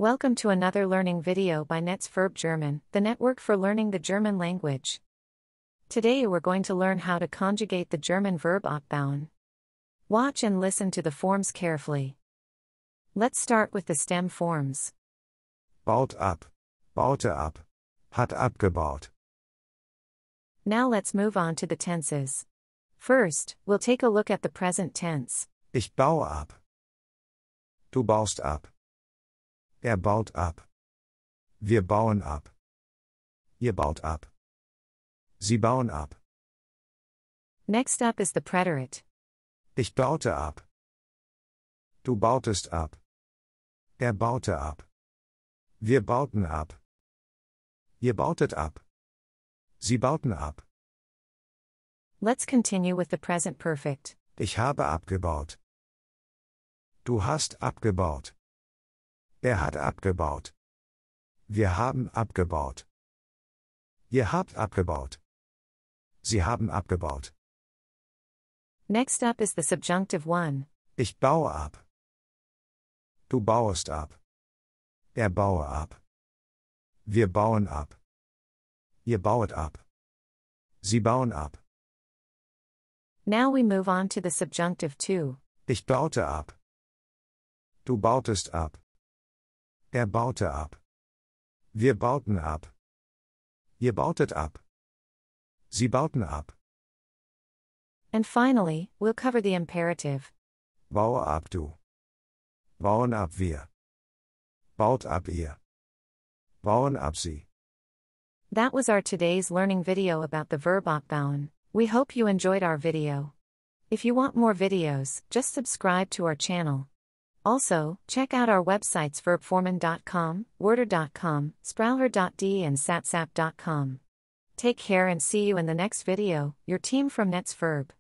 Welcome to another learning video by Verb German, the network for learning the German language. Today we're going to learn how to conjugate the German verb abbauen. Watch and listen to the forms carefully. Let's start with the stem forms. Baut ab, baute ab, hat abgebaut. Now let's move on to the tenses. First, we'll take a look at the present tense. Ich baue ab. Du baust ab. Er baut ab. Wir bauen ab. Ihr baut ab. Sie bauen ab. Next up is the preterite. Ich baute ab. Du bautest ab. Er baute ab. Wir bauten ab. Ihr bautet ab. Sie bauten ab. Let's continue with the present perfect. Ich habe abgebaut. Du hast abgebaut. Er hat abgebaut. Wir haben abgebaut. Ihr habt abgebaut. Sie haben abgebaut. Next up is the subjunctive one. Ich baue ab. Du baust ab. Er baue ab. Wir bauen ab. Ihr bauet ab. Sie bauen ab. Now we move on to the subjunctive two. Ich baute ab. Du bautest ab. Er baute ab. Wir bauten ab. Ihr bautet ab. Sie bauten ab. And finally, we'll cover the imperative. Baue ab du. Bauen ab wir. Baut ab ihr. Bauen ab sie. That was our today's learning video about the verb abbauen. We hope you enjoyed our video. If you want more videos, just subscribe to our channel. Also, check out our websites verbformen.com, worder.com, sprauher.de and satsap.com. Take care and see you in the next video, your team from Verb.